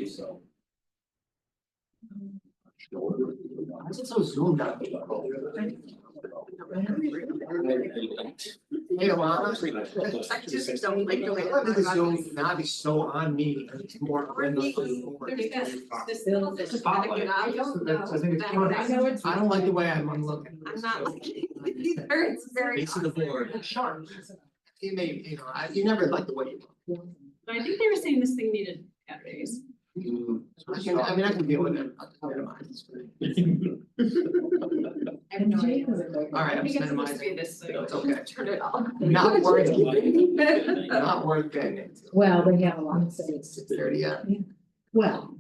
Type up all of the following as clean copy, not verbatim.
So. Why is it so zoomed out? Hey, Alana. I just don't like the way. I love the Zoom not be so on me, it's more. There's this little bit of etiquette. I don't know. I don't like the way I'm looking. I'm not liking it either. It's very. Face of the board. Sharp. You may, you never like the way you look. I think they were saying this thing needed batteries. I mean, I can deal with it. I'll minimize. I have no idea. All right, I I'm think just it's supposed to minimizing. be this. It's okay. Turn it off. Not worth it. Not worth it. Well, they have a lot of cities. 6:30, yeah. Well.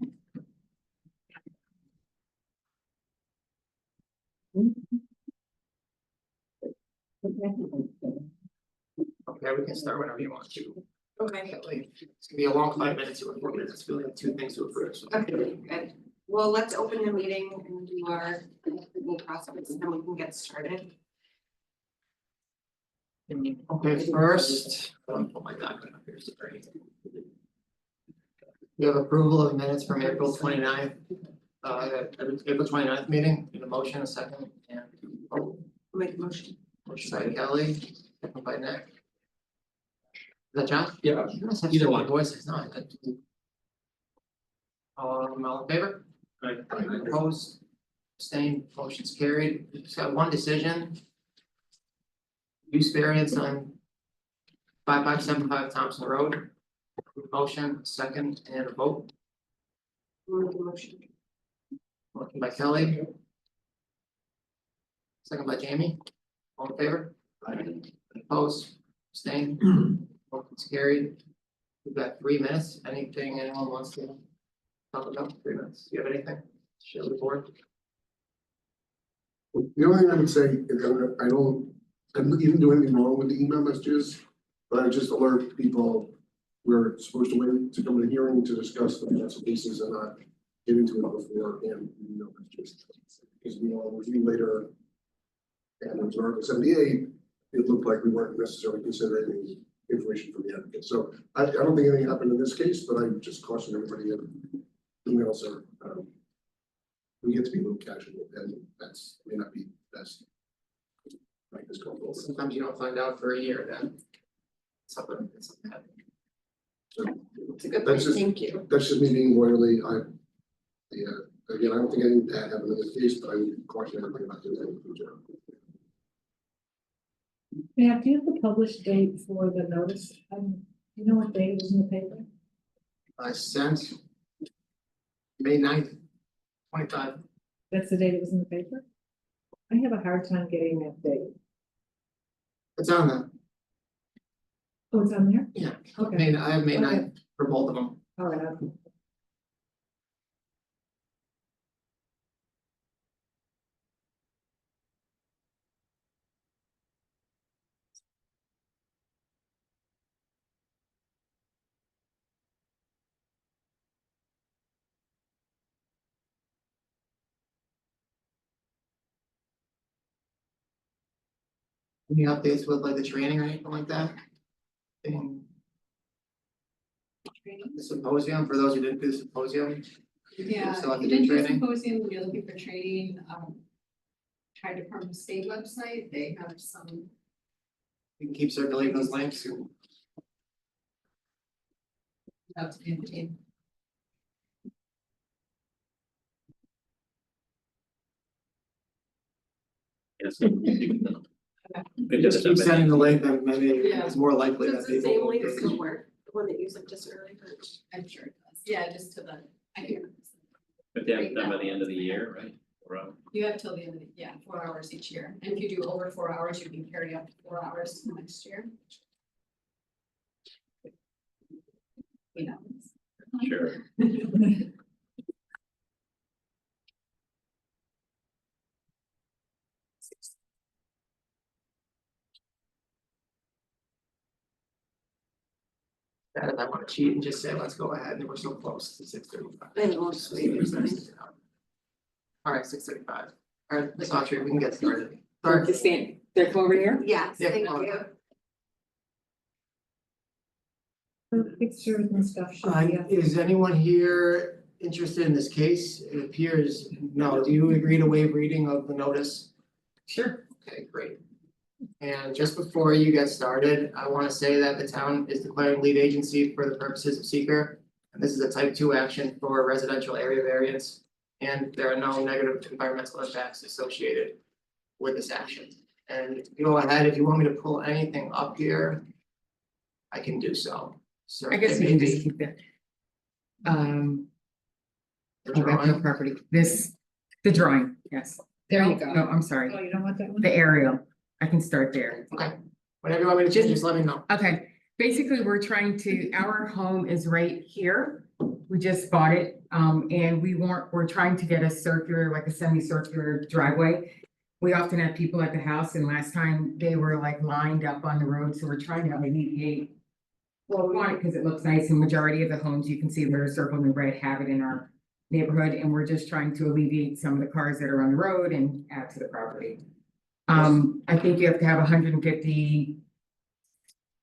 Okay, we can start whenever you want to. Okay, It's gonna be a long 5 minutes or 4 minutes, we only have 2 things to approve, so. okay, good. Well, let's open the meeting and do our approval process and then we can get started. Okay, first, oh my God, here's the break. We have approval of minutes from April 29th. April 29th meeting, need a motion, a second, and Make a motion. motion by Kelly, second by Nick. Is that John? Yeah. You guys have Either so one. many voices, no, I got. All in favor? Opposed, abstained, motion's carried, we just got one decision. Use variance on 5575 Thompson Road. Motion, second, and a vote, Make a motion. motion by Kelly. Second by Jamie, all in favor? Opposed, abstained, motion's carried. We've got 3 minutes, anything anyone wants to talk about, 3 minutes, do you have anything? Share with the board? The only thing I would say is I didn't even do anything wrong with the email messages, but I just alert people. We're supposed to wait to come to the hearing to discuss the financial cases and not get into it before and email messages. Because we all review later. And it was Article 78, it looked like we weren't necessarily considering any information from the advocate. So I don't think anything happened in this case, but I just caution everybody that emails are, we get to be a little casual and that's may not be best. Like this going forward. Sometimes you don't find out for a year then. Something happened. So It's a good point, That's just- thank you. that's just me being loyally, again, I don't think anything bad happened in this case, but I would caution everybody about doing that in the future. Matt, do you have the published date for the notice? You know what date it was in the paper? I sent May 9th, 25. That's the date it was in the paper? I have a hard time getting that date. It's on the, Oh, it's on there? yeah, Okay, I have May 9th for both of them. all right. Okay. Any updates with like the training or anything like that? And the symposium, for those who didn't do the symposium, Yeah, still have if to you do didn't do training? symposium, you're looking for training, try to from the state website, they have some. you can keep circulating those links. That's in. Yes. Just keep sending the link, then maybe Yeah. it's more likely Does that the people same will. link still work, the one that you sent us earlier? I'm sure it does, yeah, just to the, I can. But they have it done by the end of the year, right? Or, You have till the end of the, yeah, 4 hours each year, and if you do over 4 hours, you can carry up to 4 hours to next year. You know. Sure. That if I wanna cheat and just say, let's go ahead, and we're so close to 6:35. Then we'll just wait, it's nice. Alright, 6:35. Alright, Ms. Autry, we can get started. Sorry. Just stand, they're over here? Yes, Yeah, thank come on. you. for fixtures and stuff should be up. Is anyone here interested in this case? It appears, no, do you agree to waive reading of the notice? Sure. Okay, great. And just before you get started, I wanna say that the town is declaring lead agency for the purposes of seeker. And this is a type 2 action for residential area variance. And there are no negative environmental impacts associated with this action. And go ahead, if you want me to pull anything up here, I can do so. So I guess we can just keep that. the Oh, that's the drawing. property, the drawing, yes. There you go. No, I'm sorry, Oh, you don't want that one? the aerial, I can start there. Okay, whatever you want me to change, just let me know. Okay, basically, we're trying to, our home is right here. We just bought it, and we're trying to get a circular, like a semicircular driveway. We often have people at the house, and last time they were like lined up on the road, so we're trying to alleviate. Well, we want it because it looks nice, and majority of the homes you can see that are circled in red have it in our neighborhood, and we're just trying to alleviate some of the cars that are on the road and add to the property. I think you have to have 150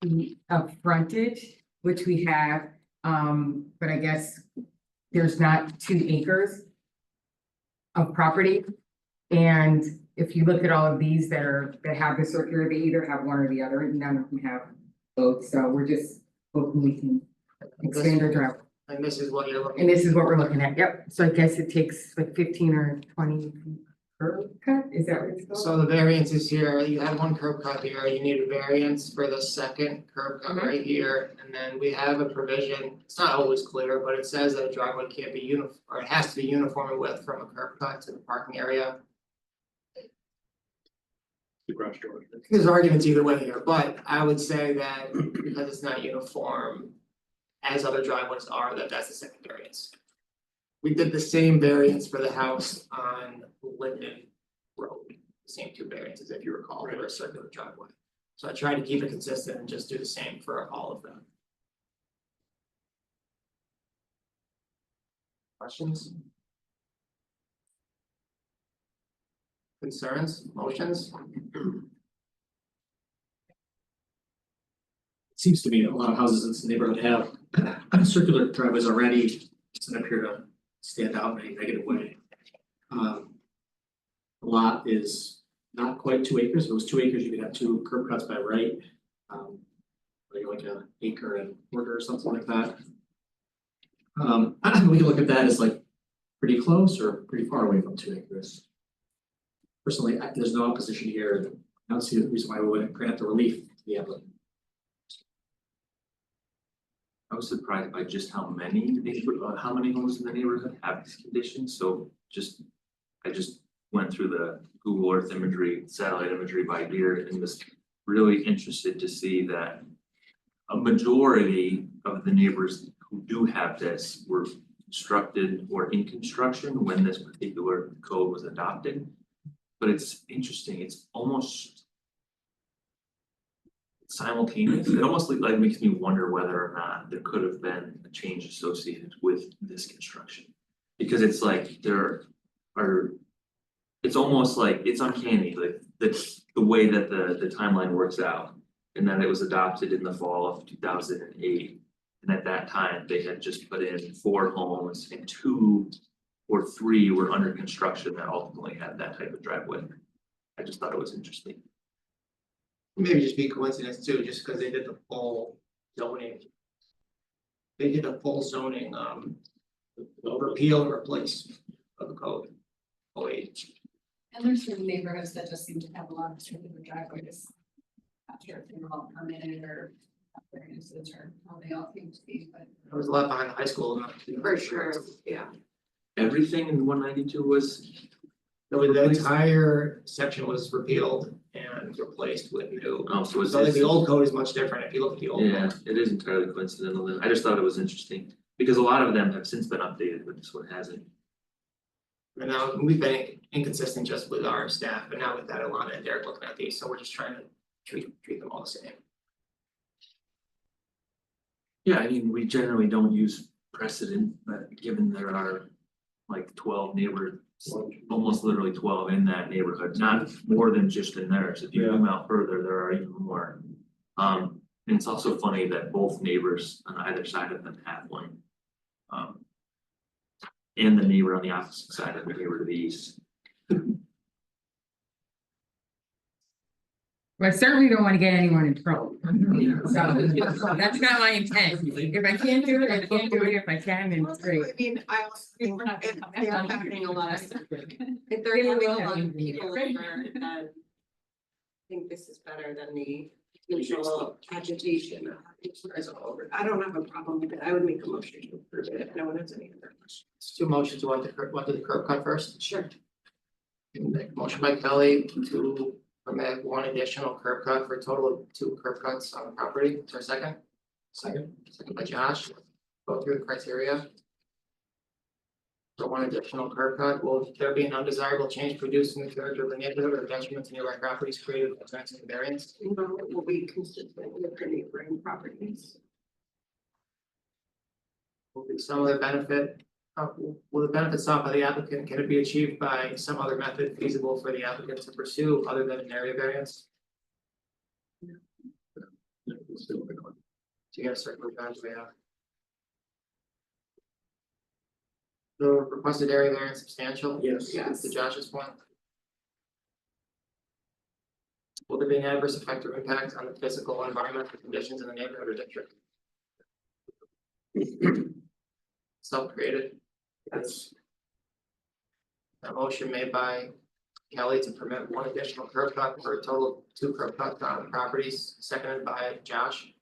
feet of frontage, which we have, but I guess there's not 2 acres of property. And if you look at all of these that have the circular, they either have one or the other, and none of them have both, so we're just hoping we can expand our driveway. And this is what you're looking. And this is what we're looking at, yep, so I guess it takes like 15 or 20 feet curb cut, is that what it's called? So the variances here, you have one curb cut here, you need a variance for the second curb cut Mhm. right here, and then we have a provision. It's not always clear, but it says that a driveway can't be or it has to be uniform in width from a curb cut to the parking area. The garage door. There's arguments either way here, but I would say that because it's not uniform. As other driveways are, that's the second variance. We did the same variance for the house on Linden Road, the same 2 variances, if you recall, for a circular driveway. So I tried to keep it consistent and just do the same for all of them. Questions? Concerns, motions? It seems to me a lot of houses in this neighborhood have circular driveways already, doesn't appear to stand out in a negative way. The lot is not quite 2 acres, if it was 2 acres, you could have 2 curb cuts by right. Like an acre and quarter or something like that. We can look at that as like pretty close or pretty far away from 2 acres. Personally, there's no opposition here, I don't see the reason why we wouldn't grant the relief to the applicant. I was surprised by just how many homes in the neighborhood have these conditions, so I just went through the Google Earth imagery, satellite imagery by year, and was really interested to see that a majority of the neighbors who do have this were constructed or in construction when this particular code was adopted. But it's interesting, it's almost simultaneous. It almost like makes me wonder whether or not there could have been a change associated with this construction. Because it's like it's almost like it's uncanny, like the way that the timeline works out. And then it was adopted in the fall of 2008. And at that time, they had just put in 4 homes and 2 or 3 were under construction that ultimately had that type of driveway. I just thought it was interesting. Maybe just be coincidence too, just because they did the full zoning. They did a full zoning, repeal and replace of the code. Oh, wait. And there's certain neighborhoods that just seem to have a lot of circular driveways. Not sure if they're all permitted or variances or how they all seem to be, but. There was a lot behind the high school. For sure, yeah. Everything in 192 was, The entire section was repealed and replaced with new. oh, so So like the old code is much different if you look at the old yeah, code. it is entirely coincidental then. I just thought it was interesting. Because a lot of them have since been updated, but this one hasn't. And now we've been inconsistent just with our staff, but now with that, Alana and Derek looking at these, so we're just trying to treat them all the same. Yeah, I mean, we generally don't use precedent, but given there are like 12 neighbors, almost literally 12 in that neighborhood, not more than just in theirs. If you zoom out further, there are even more. And it's also funny that both neighbors on either side of them have one. And the neighbor on the opposite side of the neighbor to the east. But I certainly don't wanna get anyone in trouble. So that's not my intent. If I can't do it, I can't do it. If I can, then it's great. I mean, I also think We're not if gonna they are come back. happening a lot, if Yeah, they're having a yeah, lot of yeah. people over, then I think this is better than the usual agitation of having to guys all over. I don't have a problem with it. I would make a motion to approve it if no one has any other questions. It's two motions, what do the curb cut first? Sure. Make a motion by Kelly to permit one additional curb cut for a total of 2 curb cuts on the property. Is there a second? Second. Second by Josh. Go through the criteria. For one additional curb cut, will there be an undesirable change produced in the character of the neighborhood or detriment to nearby properties created by granting the variance? No, it will be consistent with the neighboring properties. Will be some other benefit, will the benefit sought by the applicant, can it be achieved by some other method feasible for the applicant to pursue other than an area variance? Yeah, let's see what they call it. Do you have circular bounds we have? The requested area variance substantial? Yes. Yes. To Josh's point. Will there be an adverse effect or impact on the physical and environmental conditions in the neighborhood or district? Self-created. Yes. A motion made by Kelly to permit one additional curb cut for a total of 2 curb cuts on properties, seconded by Josh.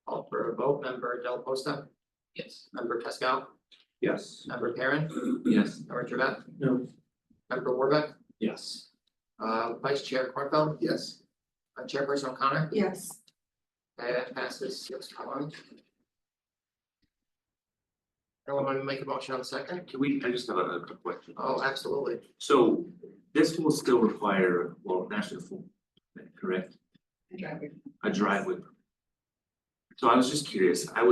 Call for a vote, member Del Posta, Yes. member Pascal, Yes. member Perrin, Yes. member Trevette, No. member Warbeck, Yes. Vice Chair Cornfeld, Yes, Chairperson O'Connor. Yes. Okay, that passes 6-1. Anyone want to make a motion on the second? Can we, I just have a quick question. Oh, absolutely. So this will still require, well, national full, correct, Driveway. a driveway. So I was just curious, I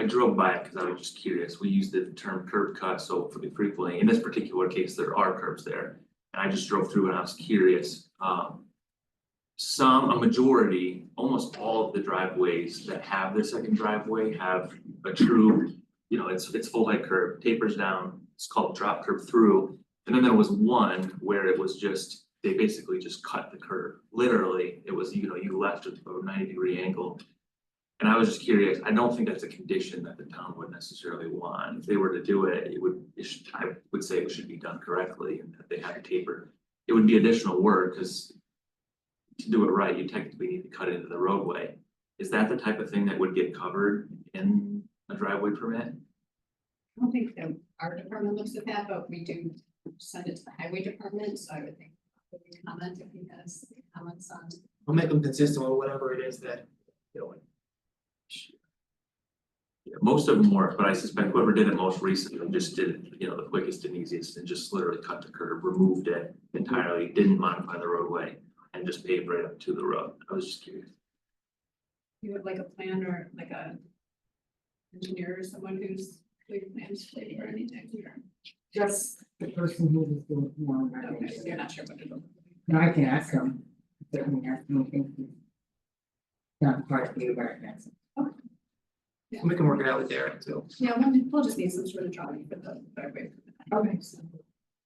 drove by it because I was just curious, we use the term curb cut so frequently, in this particular case, there are curbs there. And I just drove through and I was curious, a majority, almost all of the driveways that have the second driveway have a true, it's full height curb, tapers down, it's called drop curb through. And then there was one where it was just, they basically just cut the curb, literally, it was, you left at a 90-degree angle. And I was just curious, I don't think that's a condition that the town would necessarily want, if they were to do it, I would say it should be done correctly and that they had a taper. It would be additional work, cause to do it right, you technically need to cut into the roadway. Is that the type of thing that would get covered in a driveway permit? I don't think that our department looks at that, but we do send it to the highway department, so I would think. We can comment if he has comments on. We'll make them consistent with whatever it is that, Yeah, most of them work, but I suspect whoever did it most recently just did it, the quickest and easiest and just literally cut the curb, removed it entirely, didn't modify the roadway. And just paved right up to the road. I was just curious. You would like a plan or like a engineer or someone who's doing plans or anything here? Just the person who was doing more. Okay, so you're not sure what to do. No, I can ask him. Certainly ask him. If he's not part of you, but I can ask him. we can work it out with Darren too. Yeah, we'll just need some sort of drawing for the driveway. Okay. So.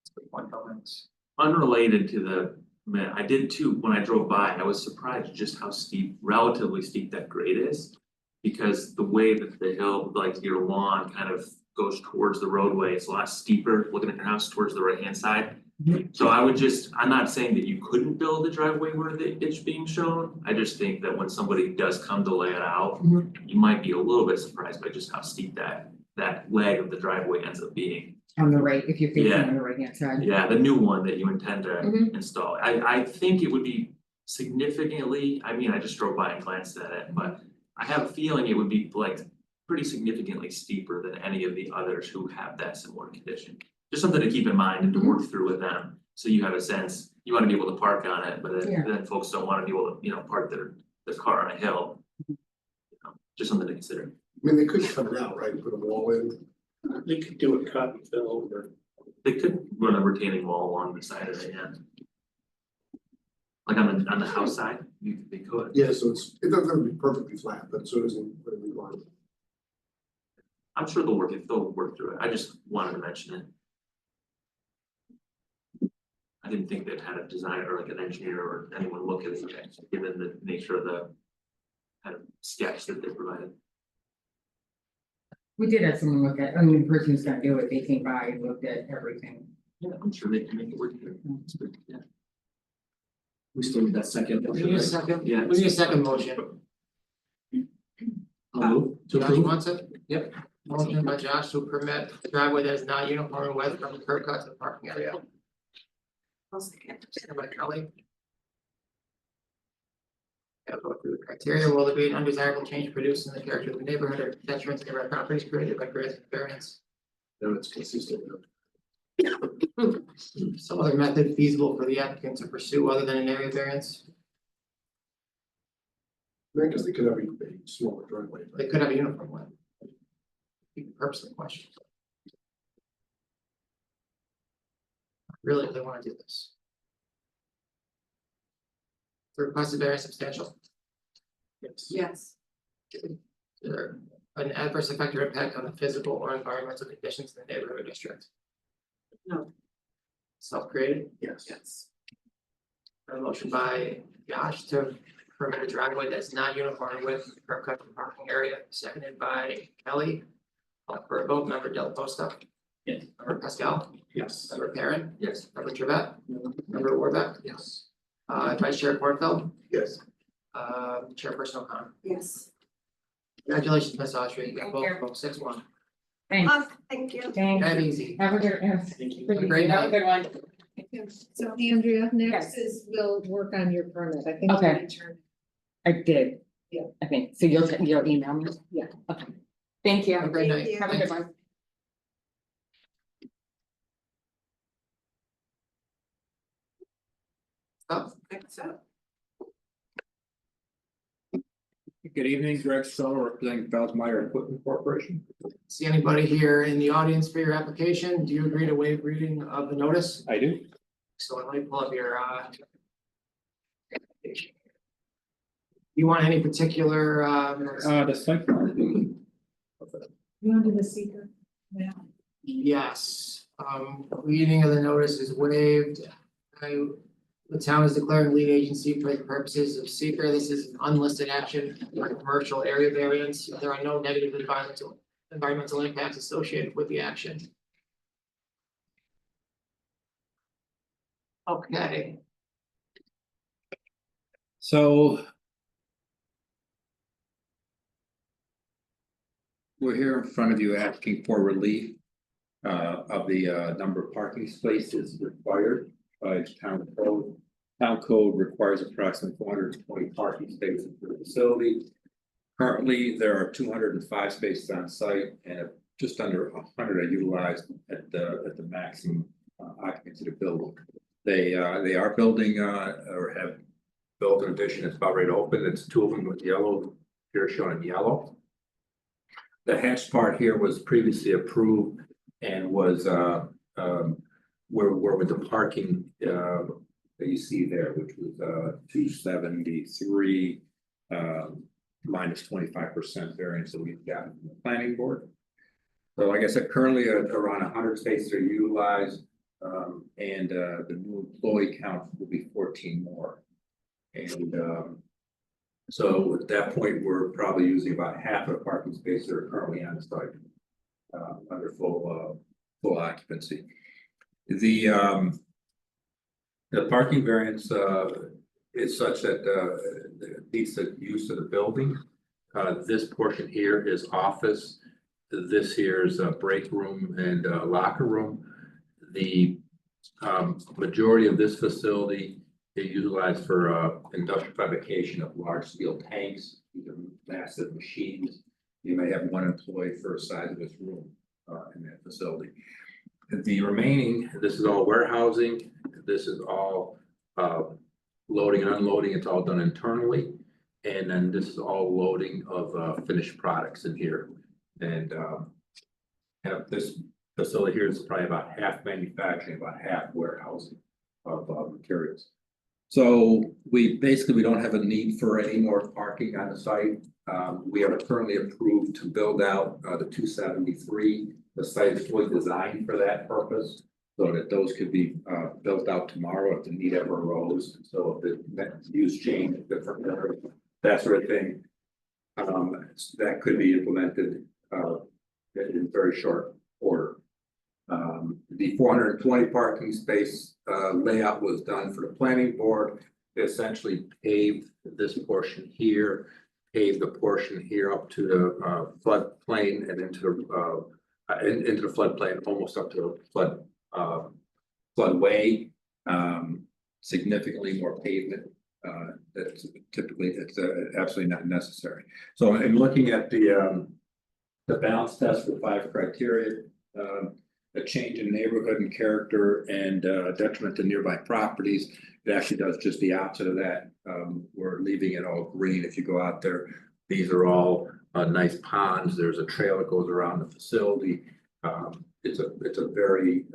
It's a good point, comments. Unrelated to the, man, I did too, when I drove by, I was surprised just how steep, relatively steep that grade is. Because the way that the hill, like your lawn kind of goes towards the roadway, it's a lot steeper, looking at your house towards the right hand side. Mhm. So I'm not saying that you couldn't build a driveway where it's being shown, I just think that when somebody does come to lay it out. Mhm. You might be a little bit surprised by just how steep that leg of the driveway ends up being. On the right, if you're facing Yeah. on the right hand side. Yeah, the new one that you intend to Mhm. install, I think it would be significantly, I just drove by and glanced at it, but. I have a feeling it would be like pretty significantly steeper than any of the others who have that similar condition. Just something to keep in mind and to work through with them, so you have a sense, you wanna be able to park on it, but Yeah. then folks don't wanna be able to, park their car on a hill. Just something to consider. I mean, they could cut it out, right, and put a wall in. They could do a cut and fill or. They could run a retaining wall along the side of it, yeah. Like on the house side, they could. Yeah, so it doesn't have to be perfectly flat, but so doesn't really line. I'm sure they'll work through it. I just wanted to mention it. I didn't think they'd had a designer or like an engineer or anyone look at it yet, given the nature of the kind of sketch that they provided. We did have someone look at, I mean, the person who's gonna do it, they came by and looked at everything. Yeah, I'm sure they can make it work here. It's good, yeah. We still need that second. We need a second, Yeah. we need a second motion. I'll move to Josh approve. wants it? Yep. Motion by Josh to permit driveway that is not uniform in width from the curb cut to the parking area. I'll second. Second by Kelly. Yeah, go through the criteria, will there be an undesirable change produced in the character of the neighborhood or detriment to neighborhood properties created by granting variance? No, it's consistent with. Some other method feasible for the applicant to pursue other than an area variance? Because they could have a smaller driveway, but They could have a uniform one. You can purposely question. Really, they wanna do this. The requested variance substantial. Yes. Is there an adverse effect or impact on the physical or environmental conditions in the neighborhood or district? No. Self-created? yes. A motion by Josh to permit a driveway that's not uniform with curb cut and parking area, seconded by Kelly. Call for a vote, member Del Posta. Yes. Member Pascal, Yes. member Perrin, Yes. member Trevette, member Warbeck, Yes. Vice Chair Cornfeld, Yes. Chairperson O'Connor. Yes. Congratulations, Ms. Austria, you got Thank both, you. both 6-1. Thanks, Thank you. thank That you. easy. Have a good, Have a great have a good one. So Andrea, Yes. next is we'll work on your permit. I think. Okay. we turned- I did. Yeah. I think, so you'll email me? Yeah. Okay. Thank you. Have a great Thank night. you. Have a good one. Oh, Next up. Good evening, Greg Seller, representing Felsmeyer Equipment Corporation. see anybody here in the audience for your application? Do you agree to waive reading of the notice? I do. So let me pull up your application. You want any particular The site plan. You want to do the seeker? Yeah. yes, reading of the notice is waived. The town is declaring lead agency for the purposes of seeker. This is an unlisted action for commercial area variance. There are no negative environmental impacts associated with the action. Okay, So. We're here in front of you asking for relief of the number of parking spaces required by town code. Town code requires approximately 420 parking spaces for the facility. Currently, there are 205 spaces on site and just under 100 are utilized at the maximum occupancy of the building. They are building or have built an addition that's about ready to open. It's 2 of them with yellow, here shown in yellow. The hatched part here was previously approved and was where with the parking that you see there, which was 273 minus 25% variance that we've gotten from the planning board. So like I said, currently around 100 spaces are utilized, and the new employee count will be 14 more. And so at that point, we're probably using about half of the parking spaces that are currently on the site under full occupancy. The parking variance is such that it meets the use of the building. This portion here is office. This here is a break room and a locker room. The majority of this facility is utilized for industrial fabrication of large steel tanks. These are massive machines. You may have one employee for a size of this room in that facility. The remaining, this is all warehousing. This is all loading and unloading. It's all done internally. And then this is all loading of finished products in here. And this facility here is probably about half manufacturing, about half warehousing of materials. So we don't have a need for any more parking on the site. We are currently approved to build out the 273. The site is fully designed for that purpose. So that those could be built out tomorrow if the need ever arose. So if the use change, different, that sort of thing. That could be implemented in very short order. The 420 parking space layout was done for the planning board. They essentially paved this portion here, paved the portion here up to the floodplain and into the floodplain, almost up to the floodway. Significantly more pavement. That's typically, it's absolutely not necessary. So in looking at the balance test for 5 criteria, a change in neighborhood and character and detriment to nearby properties. It actually does just the opposite of that. We're leaving it all green. If you go out there, these are all nice ponds. There's a trail that goes around the facility. It's a very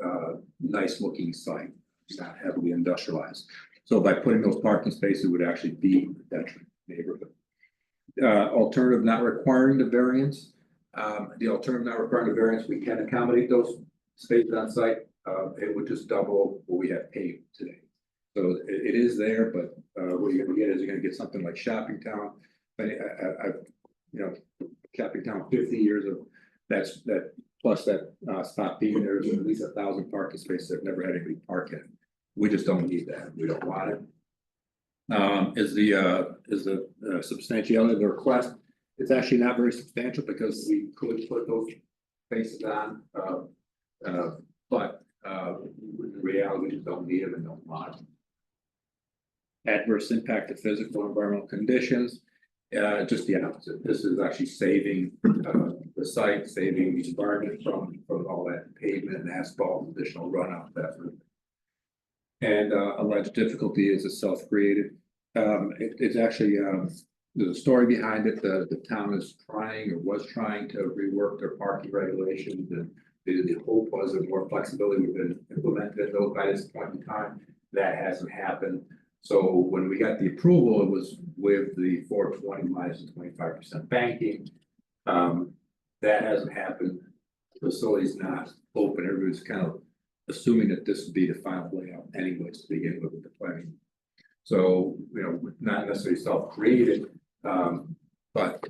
nice looking site. It's not heavily industrialized. So by putting those parking spaces, it would actually be a detriment to neighborhood. Alternative not requiring the variance. The alternative not requiring the variance, we can accommodate those spaces on site. It would just double what we have paved today. So it is there, but what you're gonna get is you're gonna get something like Shopping Town. But Shopping Town, 50 years of that plus that spot being there, there's at least 1,000 parking spaces that never had anybody park in. We just don't need that. We don't want it. Is the substantiality of the request? It's actually not very substantial because we could put those spaces on. But in reality, we just don't need them and don't want them. Adverse impact to physical and environmental conditions. Just the opposite. This is actually saving the site, saving the environment from all that pavement and asphalt, additional runoff, that sort of thing. And alleged difficulty is a self-created. It's actually there's a story behind it. The town is trying or was trying to rework their parking regulations, and the hope was that more flexibility would have been implemented by this point in time. That hasn't happened. So when we got the approval, it was with the 420 minus the 25% banking. That hasn't happened. The facility's not open. Everybody's kind of assuming that this would be the final layout anyways to begin with the planning. So, not necessarily self-created, but,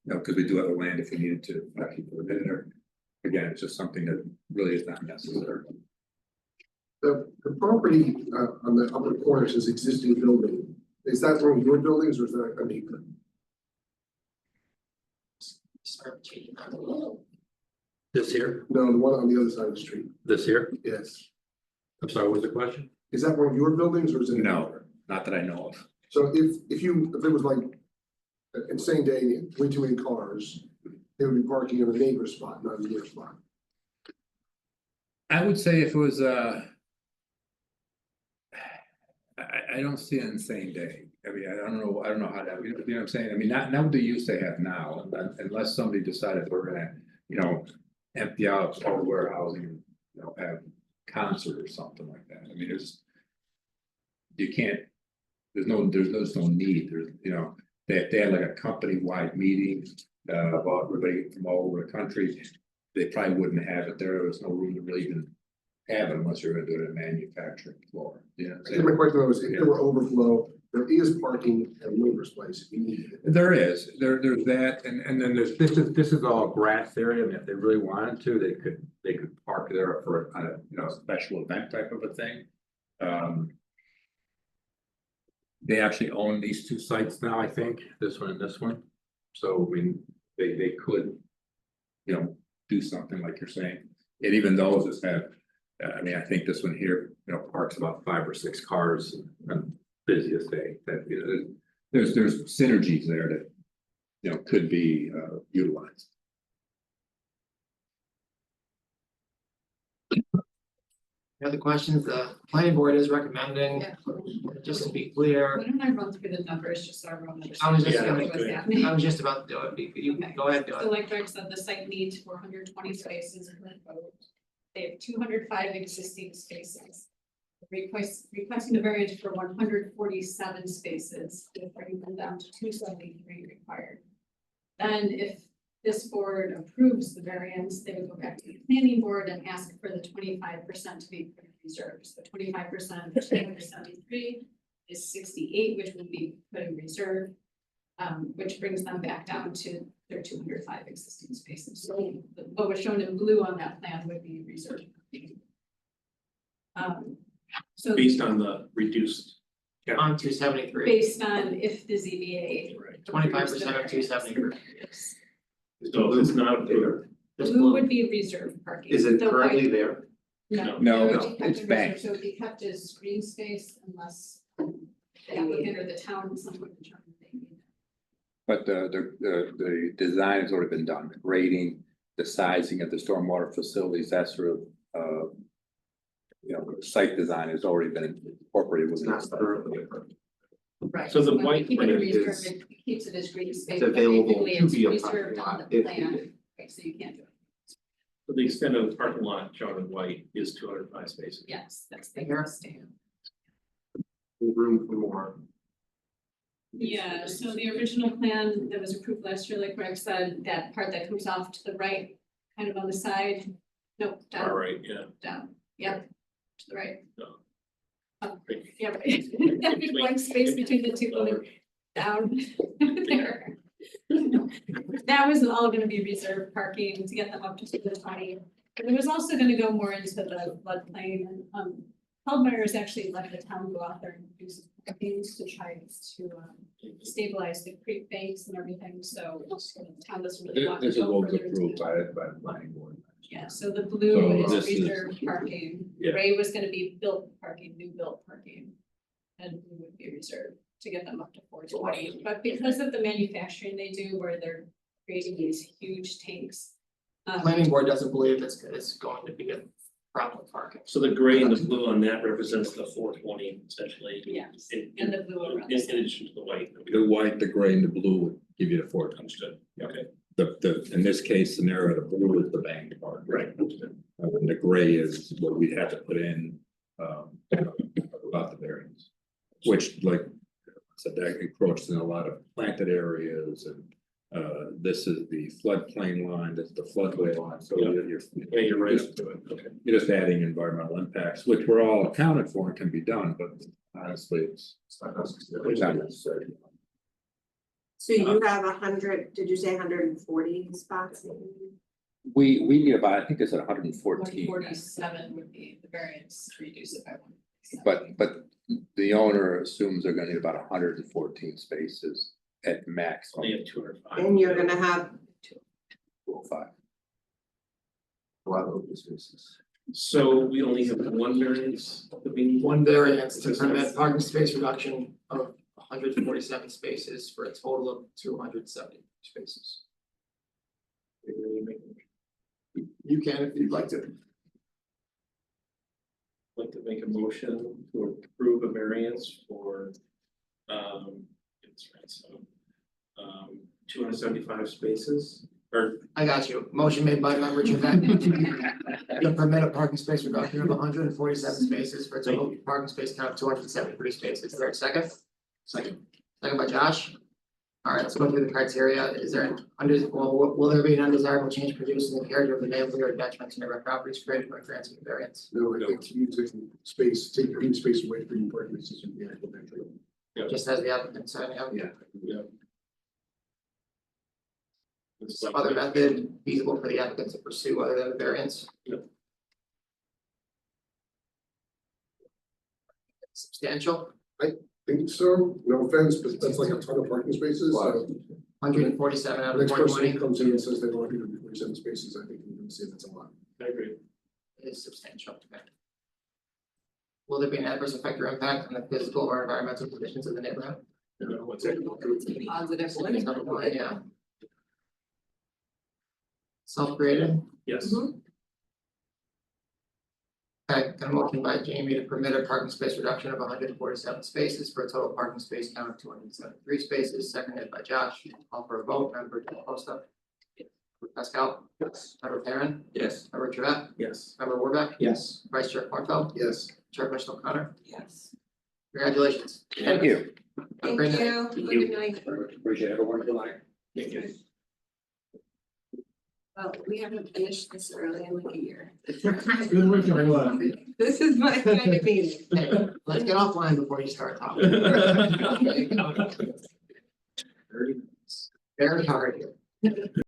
because we do have the land if we needed to actually put it in there. Again, it's just something that really is not necessary. The property on the upper corner says existing building. Is that one of your buildings or is that a neighbor? This here, No, the one on the other side of the street. this here. Yes. I'm sorry, what was the question? Is that one of your buildings or is it? a No. neighbor? Not that I know of. So if it was like an insane day, way too many cars, they would be parking in a neighbor's spot, not in your spot. I would say if it was I don't see an insane day. I mean, I don't know how that, you know what I'm saying? I mean, not with the use they have now, unless somebody decided we're gonna, empty out all the warehousing and, have concert or something like that. I mean, you can't, there's no need, they had like a company-wide meeting about everybody from all over the country. They probably wouldn't have it there. There's no room to really even have it unless you're gonna do it in a manufacturing floor. I guess my question was, if there were overflow, there is parking at a neighbor's place if you need it. There is, there's that, and then there's, this is all grass area, and if they really wanted to, they could park there for a special event type of a thing. They actually own these 2 sites now, I think, this one and this one. So, I mean, they could, do something like you're saying. And even those just have, I mean, I think this one here, parks about 5 or 6 cars on busiest day. That, there's synergies there that, could be utilized. Any other questions? The planning board is recommending, Yeah. just to be clear, Why don't I run through the numbers just so everyone understands? I was just what's gonna- happening? I was just about to do it, but you can go ahead, do So it. like Greg said, the site needs 420 spaces in the code. They have 205 existing spaces. requesting the variance for 147 spaces, with bringing them down to 273 required. Then if this board approves the variance, they would go back to the planning board and ask for the 25% to be put in reserve. So 25% of 273 is 68, which would be put in reserve, which brings them back down to their 205 existing spaces. So what was shown in blue on that plan would be reserved. So Based on the reduced. On 273, based on if the ZBA. Right. 25% of 273. So if it's not approved, Just Blue blue. would be reserved parking. Is it The currently white- there? No. No, it would no, be kept it's in reserve, banked. So it would be kept as green space unless the applicant or the town someone determined they need. But the design has already been done, the grading, the sizing of the stormwater facilities, that sort of, site design has already been incorporated within. Not currently. Right. So the when we white keep it in print reserve, is- it keeps it as green space. It's but available technically to it's be a reserved parking on lot the if plan, needed. right, so you can't do it. so the extent of the parking lot shown in white is 205 spaces. Yes, that's the Here. stand. Room for more. Yeah, so the original plan that was approved last year, like Greg said, that part that comes off to the right, kind of on the side. Nope, All down, right, yeah. down, yep, to the right. No. Up, Right. yeah, right. That big blank space between the two buildings, down there. That was all gonna be reserved parking to get them up to the 20. But it was also gonna go more into the floodplain and, Feldmeyer actually let the town go out there and do some things to try to stabilize the creek banks and everything, so the town doesn't really want to This is go what was further into approved the- by the planning board. Yeah, so the So blue is this is- reserved parking, Yeah. gray was gonna be built parking, new built parking. And blue would be reserved to get them up to 420, but because of the manufacturing they do where they're creating these huge tanks. Planning board doesn't believe it's going to be a problem with parking. So the gray and the blue on that represents the 420 essentially. Yes, In- and the blue around. In addition to the white. The white, the gray and the blue would give you the four times. Understood, okay, In this case scenario, the blue is the banked part. right, understood. And the gray is what we'd have to put in, about the variance. Which, like I said, that encroaches in a lot of planted areas and, this is the floodplain line, that's the floodway line, so Yeah. you're. Yeah, you're right up to it, okay. You're just adding environmental impacts, which were all accounted for and can be done, but honestly, it's not necessary. So you have 100, did you say 140 spots? We need about, I think it's 114, 147 would be the variance to reduce it by 1. but the owner assumes they're gonna need about 114 spaces at maximum. Only have 205. And you're gonna have, 205. A lot of open spaces. So we only have one variance that we need. One variance to permit parking space reduction of 147 spaces for a total of 270 spaces. You can if you'd like to. Like to make a motion to approve a variance for, it's right, so. 275 spaces, or, I got you. Motion made by member Trevette. To permit a parking space reduction of 147 spaces for a total parking space count of 273 spaces. Is there a second? Second by Josh. All right, let's go through the criteria. Is there will there be an undesirable change produced in the character of the neighborhood or detriment to neighborhood properties created by granting the variance? No, I think using space, taking green space away from parking spaces would be implemented. Just as the applicant said, yeah. yeah. Some other method feasible for the applicant to pursue other than the variance? Yep. Substantial, Think so, no offense, but that's like a ton of parking spaces, so. 147 out of Next person 120 who comes in and says they want 147 spaces, I think we're gonna say that's a lot. I agree. is substantial. Will there be an adverse effect or impact on the physical or environmental conditions of the neighborhood? What's it? Positive. Yeah. Self-created, Yes, okay, got a motion by Jamie to permit a parking space reduction of 147 spaces for a total parking space count of 273 spaces, seconded by Josh. Call for a vote, member Del Posta. Member Pascal. Yes. Member Perrin. Yes. Member Truett. Yes. Member Warbeck. Yes. Vice Chair Cornfeld. Yes. Chairperson O'Connor. Yes. Congratulations. Thank you. Have a Thank great night. you. Have a good night. Appreciate everyone tonight. Well, we haven't finished this early in like a year. Good work, everyone. This is my kind of meeting. Hey, let's get offline before you start talking. Very hard here.